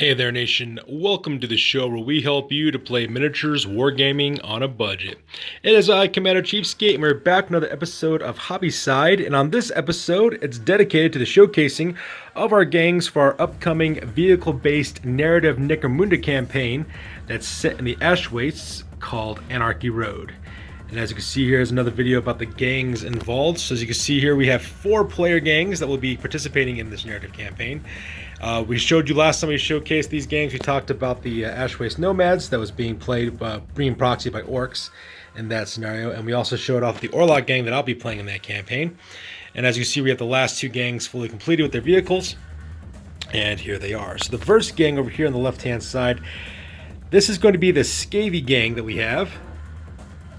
Hey there, nation. Welcome to the show where we help you to play miniatures wargaming on a budget. It is I, Commander Cheapskate, and we're back with another episode of Hobby Side. And on this episode, it's dedicated to the showcasing of our gangs for our upcoming vehicle-based narrative Necromunda campaign that's set in the Ash Wastes called Anarchy Road. And as you can see here is another video about the gangs involved. So as you can see here, we have 4 player gangs that will be participating in this narrative campaign. We showed you last time we showcased these gangs. We talked about the Ash Waste Nomads that was being played, being proxied by orcs in that scenario. And we also showed off the Orlok gang that I'll be playing in that campaign. And as you see, we have the last 2 gangs fully completed with their vehicles. And here they are. So the first gang over here on the left-hand side, this is going to be the Scavy gang that we have,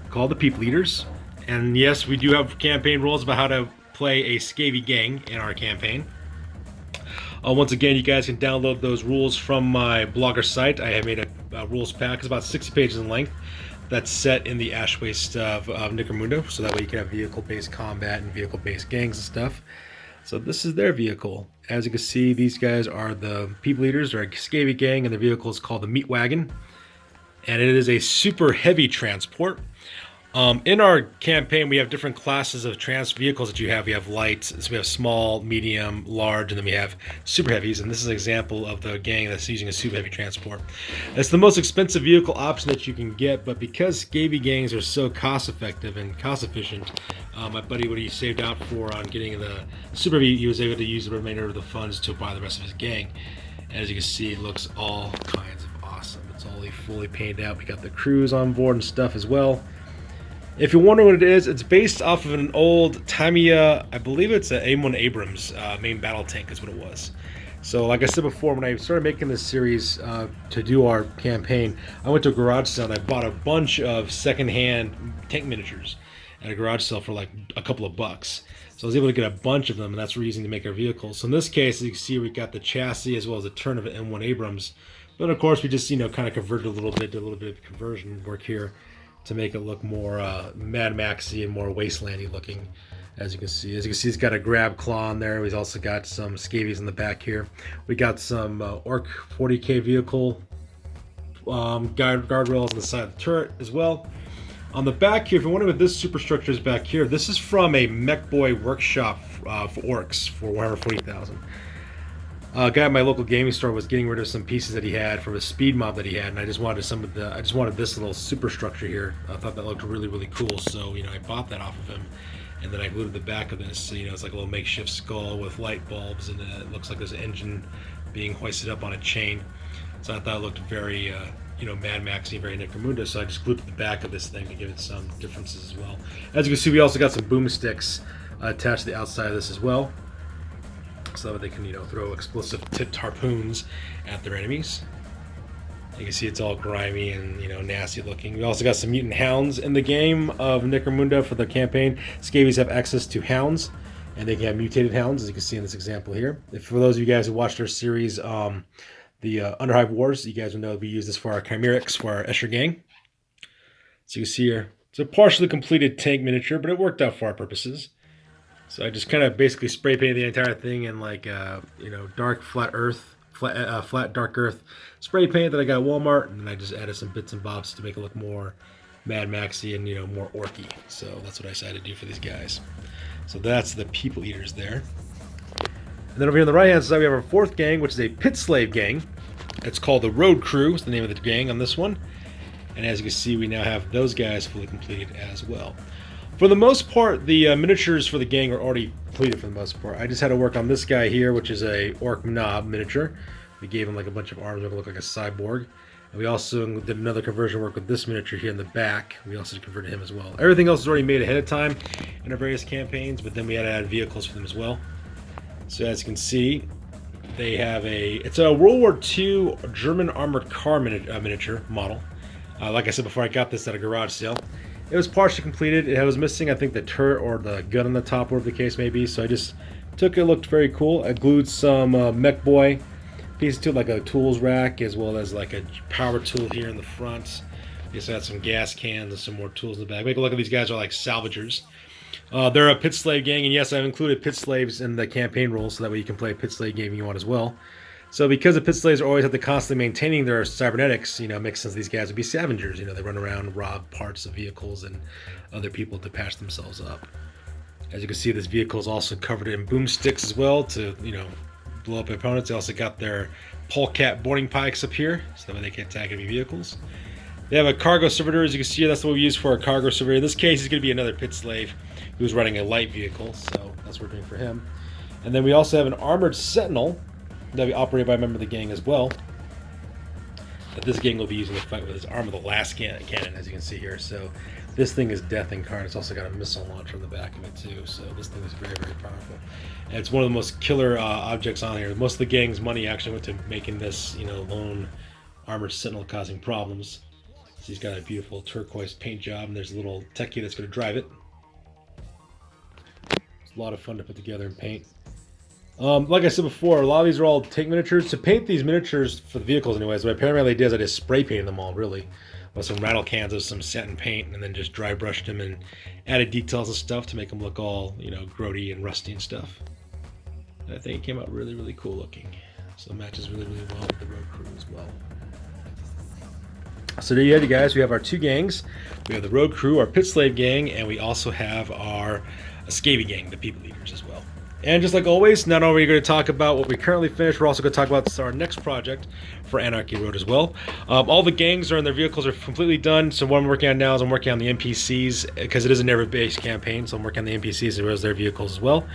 called the People Eaters. And yes, we do have campaign rules about how to play a Scavy gang in our campaign. Once again, you guys can download those rules from my blogger site. I have made a rules pack. It's about 60 pages in length. That's set in the Ash Waste of Necromunda, so that way you can have vehicle-based combat and vehicle-based gangs and stuff. So this is their vehicle. As you can see, these guys are the People Eaters, or a Scavy gang, and their vehicle is called the Meat Wagon. And it is a super heavy transport. In our campaign, we have different classes of vehicles that you have. We have light, so we have small, medium, large, and then we have super heavies. And this is an example of the gang that's using a super heavy transport. It's the most expensive vehicle option that you can get, but because Scavy gangs are so cost effective and cost efficient, my buddy, what he saved out for on getting the super heavy, he was able to use the remainder of the funds to buy the rest of his gang. And as you can see, it looks all kinds of awesome. It's all fully painted out. We got the crews on board and stuff as well. If you're wondering what it is, it's based off of an old Tamiya, I believe it's an A1 Abrams main battle tank is what it was. So like I said before, when I started making this series to do our campaign, I went to a garage sale and I bought a bunch of secondhand tank miniatures at a garage sale for like a couple of bucks. So I was able to get a bunch of them, and that's what we're using to make our vehicles. So in this case, as you can see, we got the chassis as well as a turn of an M1 Abrams. But of course, we just, kind of converted a little bit, did a little bit of conversion work here to make it look more Mad Maxy and more wastelandy looking, as you can see. As you can see, it's got a grab claw on there. We've also got some scabies in the back here. We got some Orc 40K vehicle guardrails on the side of the turret as well. On the back here, if you're wondering what this superstructure is back here, this is from a Mech Boy workshop for orcs for Warhammer 40,000. A guy at my local gaming store was getting rid of some pieces that he had from a speed mob that he had, and I just wanted this little superstructure here. I thought that looked really, really cool, so I bought that off of him, and then I glued the back of this. So it's like a little makeshift skull with light bulbs, and it looks like there's an engine being hoisted up on a chain. So I thought it looked very, Mad Maxy, very Necromunda. So I just glued the back of this thing to give it some differences as well. As you can see, we also got some boomsticks attached to the outside of this as well, so that they can, throw explosive tipped harpoons at their enemies. You can see it's all grimy and, nasty looking. We also got some mutant hounds in the game of Necromunda for the campaign. Scabies have access to hounds, and they can have mutated hounds, as you can see in this example here. For those of you guys who watched our series, the Underhive Wars, you guys will know we use this for our Chimerics, for our Escher gang. So you can see here, it's a partially completed tank miniature, but it worked out for our purposes. So I just kind of basically spray painted the entire thing in like, dark flat dark earth spray paint that I got at Walmart, and then I just added some bits and bobs to make it look more Mad Maxy and more orky. So that's what I decided to do for these guys. So that's the People Eaters there. And then over here on the right hand side, we have our 4th gang, which is a Pit Slave gang. It's called the Road Crew. Is the name of the gang on this one. And as you can see, we now have those guys fully completed as well. For the most part, the miniatures for the gang are already completed for the most part. I just had to work on this guy here, which is a Orc Knob miniature. We gave him like a bunch of arms that look like a cyborg. And we also did another conversion work with this miniature here in the back. We also converted him as well. Everything else is already made ahead of time in our various campaigns, but then we had to add vehicles for them as well. So as you can see, they have it's a World War II German armored car miniature model. Like I said before, I got this at a garage sale. It was partially completed. It was missing, I think, the turret or the gun on the top, whatever the case may be. So I just took it. It looked very cool. I glued some Mech Boy pieces to it, like a tools rack, as well as like a power tool here in the front. Just had some gas cans and some more tools in the back. Make a look at these guys are like salvagers. They're a Pit Slave gang, and yes, I've included Pit Slaves in the campaign rules so that way you can play a Pit Slave game if you want as well. So because the pit slaves always have to constantly maintaining their cybernetics, it makes sense these guys would be scavengers. They run around, rob parts of vehicles and other people to patch themselves up. As you can see, this vehicle is also covered in boomsticks as well to, blow up opponents. They also got their polecat boarding pikes up here, so that way they can attack enemy vehicles. They have a cargo servitor, as you can see. That's what we use for a cargo servitor. In this case, he's going to be another pit slave who's running a light vehicle, so that's what we're doing for him. And then we also have an armored sentinel that'll be operated by a member of the gang as well, that this gang will be using to fight with his arm of the last cannon, as you can see here. So this thing is death incarnate. It's also got a missile launcher on the back of it too, so this thing is very, very powerful. And it's one of the most killer objects on here. Most of the gang's money actually went to making this, lone armored sentinel causing problems. So he's got a beautiful turquoise paint job, and there's a little techie that's going to drive it. It's a lot of fun to put together and paint. Like I said before, a lot of these are all tank miniatures. To paint these miniatures for the vehicles anyways, what I primarily did is I just spray painted them all, really, with some rattle cans of some satin paint, and then just dry brushed them and added details and stuff to make them look all, grody and rusty and stuff. And I think it came out really, really cool looking. So it matches really, really well with the road crew as well. So there you have it, guys. We have our two gangs. We have the road crew, our pit slave gang, and we also have our Scavy gang, the people eaters as well. And just like always, not only are we going to talk about what we currently finished, we're also going to talk about our next project for Anarchy Road as well. All the gangs and their vehicles are completely done. So what I'm working on now is I'm working on the NPCs, because it is a never-based campaign. So I'm working on the NPCs as well as their vehicles as well.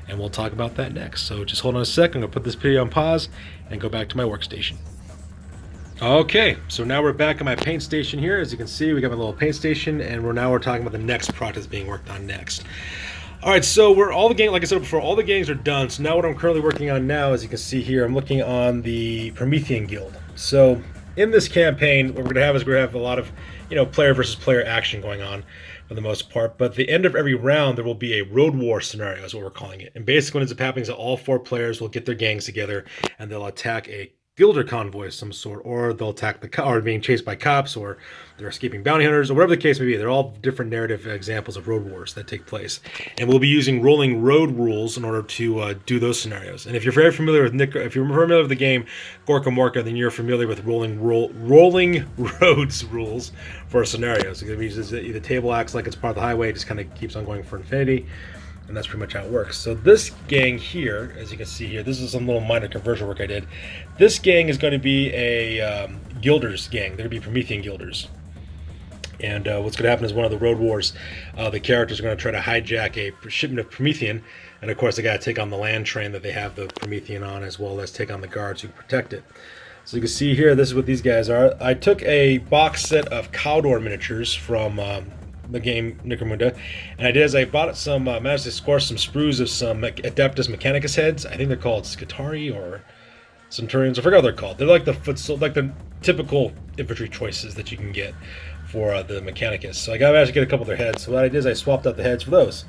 And we'll talk about that next. So just hold on a sec. I'm going to put this video on pause and go back to my workstation. Okay, so now we're back at my paint station here. As you can see, we got my little paint station, and we're talking about the next project that's being worked on next. All right, so like I said before, all the gangs are done. So now what I'm currently working on now, as you can see here, I'm looking on the Promethean Guild. So in this campaign, what we're going to have a lot of, player versus player action going on for the most part. But at the end of every round, there will be a road war scenario, is what we're calling it. And basically what ends up happening is that all four players will get their gangs together, and they'll attack a guilder convoy of some sort, or they'll attack or being chased by cops, or they're escaping bounty hunters, or whatever the case may be. They're all different narrative examples of road wars that take place, and we'll be using rolling road rules in order to do those scenarios. And if you're very familiar with if you're familiar with the game Gorka Morka, then you're familiar with rolling roads rules for scenarios. The table acts like it's part of the highway, it just kind of keeps on going for infinity. And that's pretty much how it works. So this gang here, as you can see here, this is some little minor conversion work I did. This gang is going to be a Guilders gang. They're going to be Promethean Guilders. And what's going to happen is one of the road wars, the characters are going to try to hijack a shipment of Promethean. And of course, they got to take on the land train that they have the Promethean on, as well as take on the guards who protect it. So you can see here, this is what these guys are. I took a box set of Cawdor miniatures from the game Necromunda, and I bought some, managed to score some sprues of some Adeptus Mechanicus heads. I think they're called Scutari or Centurions. I forgot what they're called. They're like the typical infantry choices that you can get for the Mechanicus. So I managed to get a couple of their heads. So what I did is I swapped out the heads for those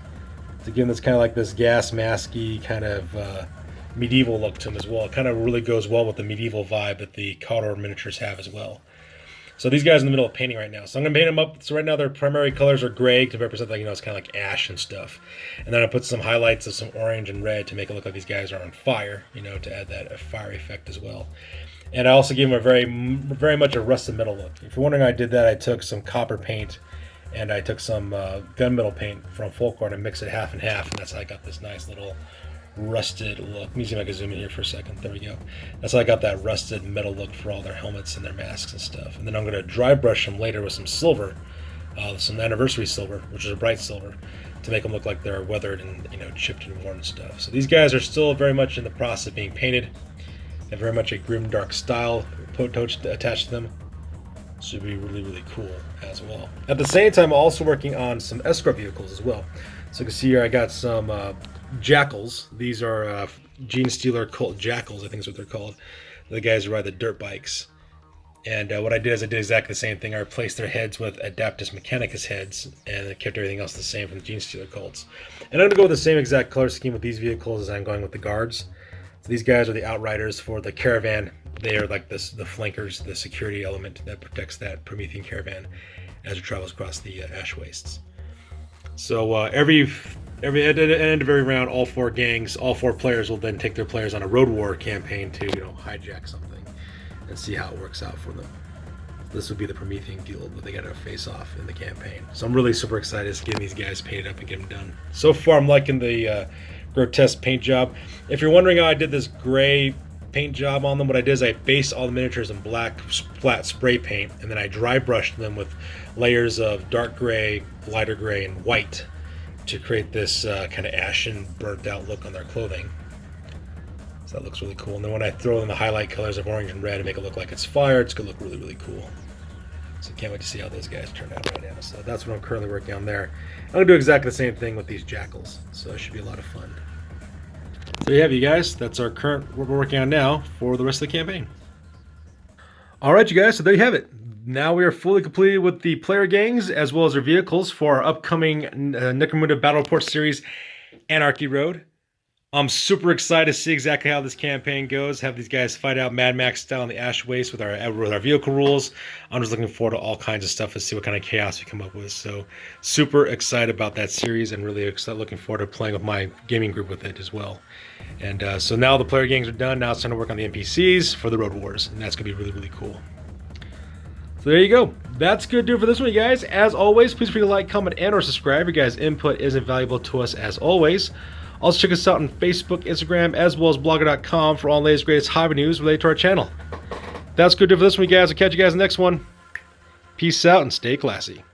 to give them this kind of like this gas masky kind of medieval look to them as well. It kind of really goes well with the medieval vibe that the Cawdor miniatures have as well. So these guys are in the middle of painting right now. So I'm going to paint them up. So right now their primary colors are gray to represent, like, it's kind of like ash and stuff. And then I put some highlights of some orange and red to make it look like these guys are on fire, to add that fire effect as well. And I also gave them a very much a rusted metal look. If you're wondering how I did that, I took some copper paint and I took some gunmetal paint from Folkart and mixed it half and half. And that's how I got this nice little rusted look. Let me see if I can zoom in here for a second. There we go. That's how I got that rusted metal look for all their helmets and their masks and stuff. And then I'm going to dry brush them later with some silver, some anniversary silver, which is a bright silver, to make them look like they're weathered and chipped and worn and stuff. So these guys are still very much in the process of being painted. They have very much a grim dark style attached to them. Should be really, really cool as well. At the same time, I'm also working on some escort vehicles as well. So you can see here I got some jackals. These are Gene Stealer Cult Jackals, I think is what they're called. The guys who ride the dirt bikes. And what I did is I did exactly the same thing. I replaced their heads with Adeptus Mechanicus heads, and I kept everything else the same from the Gene Stealer cults. And I'm going to go with the same exact color scheme with these vehicles as I'm going with the guards. So these guys are the outriders for the caravan. They are like the flankers, the security element that protects that Promethean caravan as it travels across the ash wastes. So every at the end of every round, all 4 gangs, all 4 players will then take their players on a road war campaign to, hijack something and see how it works out for them. This would be the Promethean Guild, but they got to face off in the campaign. So I'm really super excited to get these guys painted up and get them done. So far, I'm liking the grotesque paint job. If you're wondering how I did this gray paint job on them, what I did is I based all the miniatures in black flat spray paint, and then I dry brushed them with layers of dark gray, lighter gray, and white to create this kind of ashen, burnt out look on their clothing. So that looks really cool. And then when I throw in the highlight colors of orange and red and make it look like it's fire, it's going to look really, really cool. So can't wait to see how those guys turn out right now. So that's what I'm currently working on there. I'm going to do exactly the same thing with these jackals. So it should be a lot of fun. So there you have you guys. That's our current, what we're working on now for the rest of the campaign. All right, you guys. So there you have it. Now we are fully completed with the player gangs as well as their vehicles for our upcoming Necromunda Battle Report series, Anarchy Road. I'm super excited to see exactly how this campaign goes. Have these guys fight out Mad Max style in the Ash Waste with our vehicle rules. I'm just looking forward to all kinds of stuff to see what kind of chaos we come up with. So super excited about that series and really looking forward to playing with my gaming group with it as well. And so now the player gangs are done. Now it's time to work on the NPCs for the Road Wars, and that's going to be really, really cool. So there you go. That's good to do for this one, you guys. As always, please feel free to like, comment, and or subscribe. Your guys' input is invaluable to us as always. Also check us out on Facebook, Instagram, as well as blogger.com for all the latest greatest hobby news related to our channel. That's good to do for this one, you guys. I'll catch you guys in the next one. Peace out and stay classy.